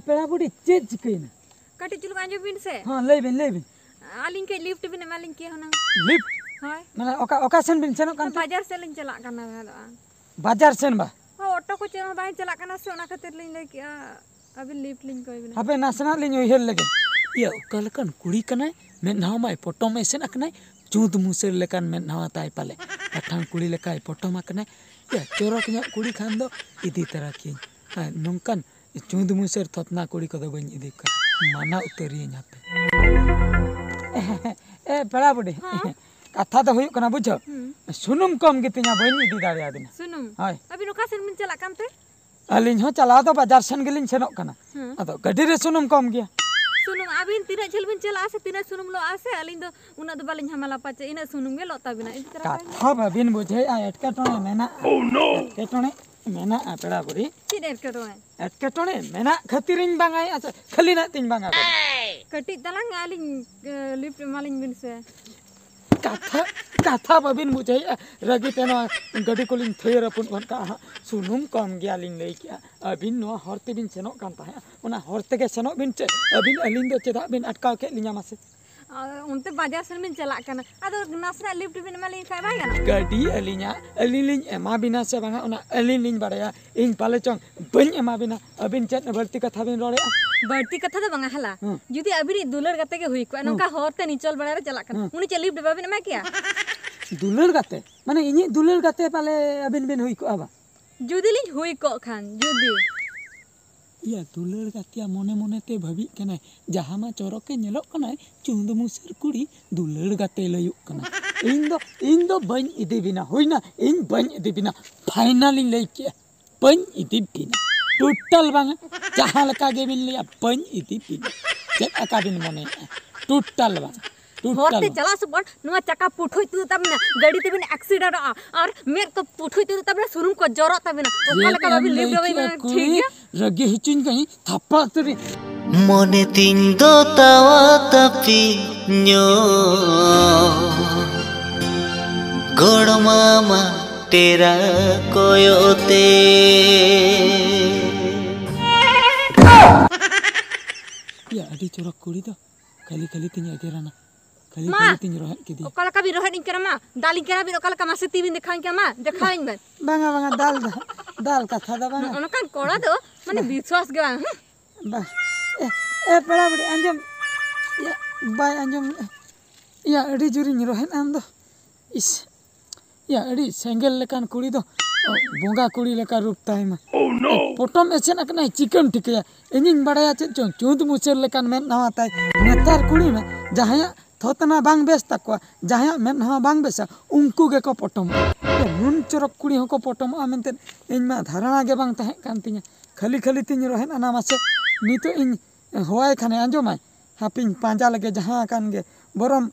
पेड़ा बुढ़ी चेक चिकना कटी चुलुक आंजो बिन से हां ले बिन आलिंग के लिफ्ट बिन मालिंग के होना लिफ्ट हाय माने ओका सेन बिन सेनो कान बाजार से लिंग चला करना है बाजार सेन बा हो ऑटो को चला बाय चला करना से ओना खातिर लिंग ले के अभी लिफ्ट लिंग कोई बिन अबे नासना लिंग उहर लगे या कलकन कुड़ी कनाय में नाव माय फोटो में सेन अकनाय चूद मुसर लेकान में नाव ताय पाले पठान कुड़ी लेकाय फोटो मा कनाय या चोरक nya कुड़ी खान दो इदी तरह की नोंकन चूद मुसर थतना कुड़ी को दो बन इदी का माना उतरी न्यापे ए पेड़ा बुढ़ी कथा तो हुई कना बुझो सुनुम कम गितिया बन इदी दाड़िया दिन सुनुम हाय अभी नोका सेन बिन चला कानते अलिन हो चला दो बाजार सन गेलिन सेनोक कना अदो गड्डी रे सुनुम कम गया सुनुम अबिन तीना झेल बिन चला आसे तीना सुनुम लो आसे अलिन दो उना दो बालिन हमाला पाचे इना सुनुम गे लोता बिना इदी तरह कथा बाबिन बुझे आ एटकाटोने मेना एटकाटोने मेना पेड़ा बुढ़ी चिन एटकाटोने मेना खतिरिन बांगाय अच्छा खाली ना तिन बांगा कटी तलांग आलिंग लिफ्ट मालिंग बिन से कथा बाबिन बुझे रगी तेनो गड्डी कोलिन थेर अपन बनका सुनुम कम गया लिन ले किया अबिन नो हरते बिन सेनो कांता है ओना हरते के सेनो बिन चे अबिन अलिन दो चेदा बिन अटकाव के लिया मासे उनते बाजार से बिन चला करना अदो नासरा लिफ्ट बिन मालिंग काय बाय गाना गड्डी अलिन एमा बिना से बांगा ओना अलिन लिन बड़या इन पाले चोंग बन एमा बिना अबिन चेत बढ़ती कथा बिन रोड़े बढ़ती कथा तो बंगा हला जुदी अबिन दुलर गते के हुई को नोका हरते निचल बड़ा रे चला करना उनी चे लिफ्ट बाबिन मा किया दुलर गते माने इनी दुलर गते पाले अबिन बिन हुई को आबा जुदी लिंग हुई को खान जुदी या दुलर गतिया मोने मोने ते भाबी कना जहां मा चोरक के नेलो कना चुंद मुसर कुड़ी दुलर गते लयुक कना इन दो बन इदी बिना होइना इन बन इदी बिना फाइनली ले के बन इदी बिना टोटल बांगा जहां लका गे बिन लिया बन इदी बिना चेक अका बिन मोने टोटल बांगा होते चला सुबन नुआ चका पुठोय तु तबना गाड़ी ते बिन एक्सीडेंट और मेर तो पुठोय तु तबना सुरुम को जरो तबना ओका लका बाबी लिफ्ट बाबी ठीक है रगे हिचिन कहीं थप्पा तरी मने तीन दो तावा तपी न्यो गोड़ मामा तेरा कोयोते या अडी चोरक कुड़ी तो खाली खाली तिन अजेराना खाली मा खाली तिन रोहन के दी ओका लका भी रोहन इनकरा मा दाल इनकरा भी ओका लका मासे टीवी दिखाइन के मा देखाइन बन बांगा बांगा दाल कथा दा बांगा ओनका कोड़ा दो माने विश्वास गे बा ए पेड़ा बड़ी अंजम या बाय अंजम या अडी जुरिन रोहन आम दो इस या अडी सेंगल लेकान कुड़ी दो बोंगा कुड़ी लेका रूप ताइमा ओह नो पोटम एसेन अकना चिकन टिकया इनिन बड़ाया चों चूद मुसर लेकान मेन नवा ताई नेतार कुड़ी में जहाया थोतना बांग बेस तकवा जहाया मेन नवा बांग बेसा उनको गे को पोटम नुन चोरक कुड़ी हको पोटम आमेनते इन मा धारणा गे बांग ताहे कान तिnya खाली खाली तिन रोहन अना मासे नितो इन होय खाने अंजोमाय हापिन पांजा लगे जहां कान गे बरम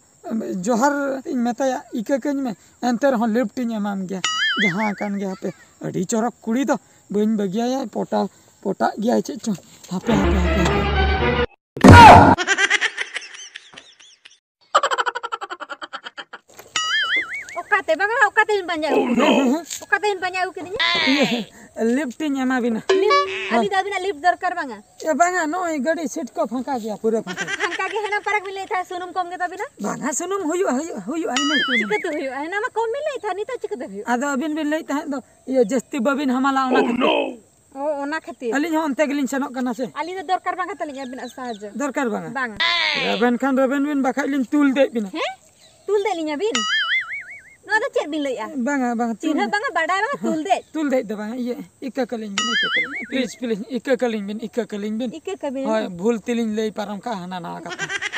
जोहर इन मेताया इके कኝ में एंतर हो लिफ्ट इन एमाम गया जहां कान गे हापे अडी चोरक कुड़ी दो बइन बगिया पोटा गया चे चो हापे ओकाते बगा ओकाते इन पंजाऊ के दिnya लिफ्ट इन एमा बिना अली दा बिना लिफ्ट दरकार बांगा ए बांगा नो गाड़ी सीट को फंका गया पूरा फंका के हेना परक मिले था सुनुम कम के तबिना बांगा सुनुम हुयु आइने चिकते हुयु हेना मा कम मिले था नी तो चिकते हुयु आदो अबिन बिन लई था दो ये जस्ती बबिन हमाला ओना खते ओ ओना खते अलिन हो अंते गलिन सनो कना से अली दा दरकार बांगा तलिन बिना साज दरकार बांगा बांगा रबन बिन बखाइलिन तुल दे बिना हैं तुल दे लिnya बिन नो दा चेक बिन लइया बांगा चिन्ह बांगा बड़ा बांगा तुल दे बांगा ये इक्का कलिन प्लीज इक्का कलिन बिन हाय भूल तिलिन लई पारम का हना ना का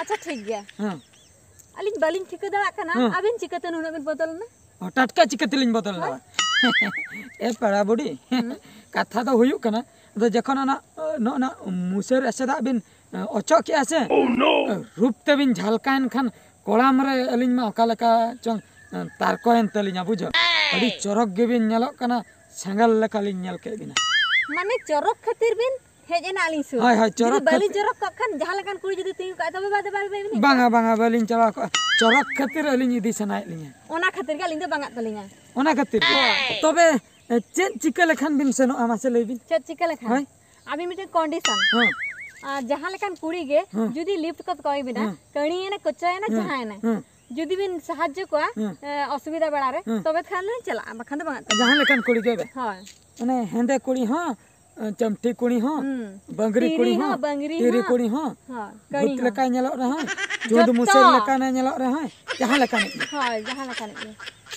अच्छा ठीक गया हां अलिन बलिन चिका दड़ा कना अबिन चिकते नुना बिन बदल ना टटका चिकतिलिन बदल ना ए पड़ा बुडी कथा तो हुयु कना तो जखन ना ना मुसर एसदा बिन ओचो के आसे रूप ते बिन झलकान खान कोड़ाम रे अलिन मा ओकालका चों तारकोयन तलिना बुझो अडी चोरक गे बिन नेलो कना सेंगल लकालिन नेल के बिना माने चोरक खातिर बिन हेजना आलिन सु हाय चोरक बलि चोरक कखन जहां लकान कुड़ी जदी तियु का तबे बाद बिन बांगा बलिन चोरक खातिर अलिन इदी सनाय लिया ओना खातिर का लिंग दो बांगा तलिना ओना खातिर तबे चेक चिका लेखान बिन सेनो आमासे लई बिन चेक चिका लेखान हाय अभी मिटे कंडीशन जहाँ लेकान कुड़ी गे जुदी लिफ्ट कत कई बिना कणी ने कोचाय ना जहाँ ने जुदी बिन साहाଯ୍य को असुविधा बेला रे तबे खान ले चला बखन बा जहाँ लेकिन कुड़ी के हां माने हेंदे कुड़ी हां चमटी कुड़ी हां बंगरी कुड़ी हां तेरी कुड़ी हां कड़ी लका नेलो रहा जोद मुसे लका ने नेलो रहा जहाँ लेकिन हां जहाँ लेकान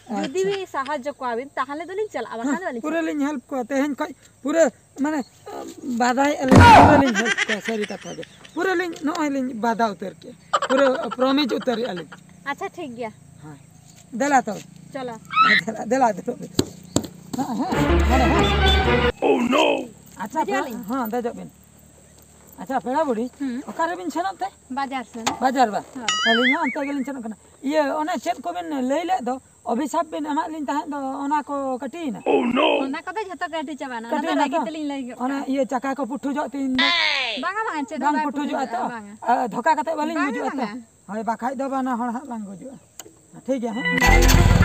जुदी भी साहाଯ୍य को आबिन ताहले तो नहीं चला बखन वाली पूरे लिन हेल्प को तेहन पूरे माने बाधा पूरे लिन हेल्प को सरी कथा दे पूरे लिन नय लिन बाधा उतर के पूरे प्रॉमिस उतर आले अच्छा ठीक गया हां देला तो चलो देला दे ओह नो अच्छा हां दे जो बिन अच्छा पेड़ा बुड़ी ओकारे बिन छनत थे बाजार से बाजार बा ताले यहाँ अंत गेलिन छन कना ये ओने चेक को बिन ले ले दो अभिशाप बिन एमा लिन ताहे दो ओना को कटी ना ओह नो ओना कते झत काटी चबाना ना लागी तलिन लगी ओना ये चका को पुठू जो तीन बांगा बांगा चे बांग पुठू जो तो धोका कते बलिन बुजु तो हाय बाखाय दो बना हण लांग बुजु ठीक है हां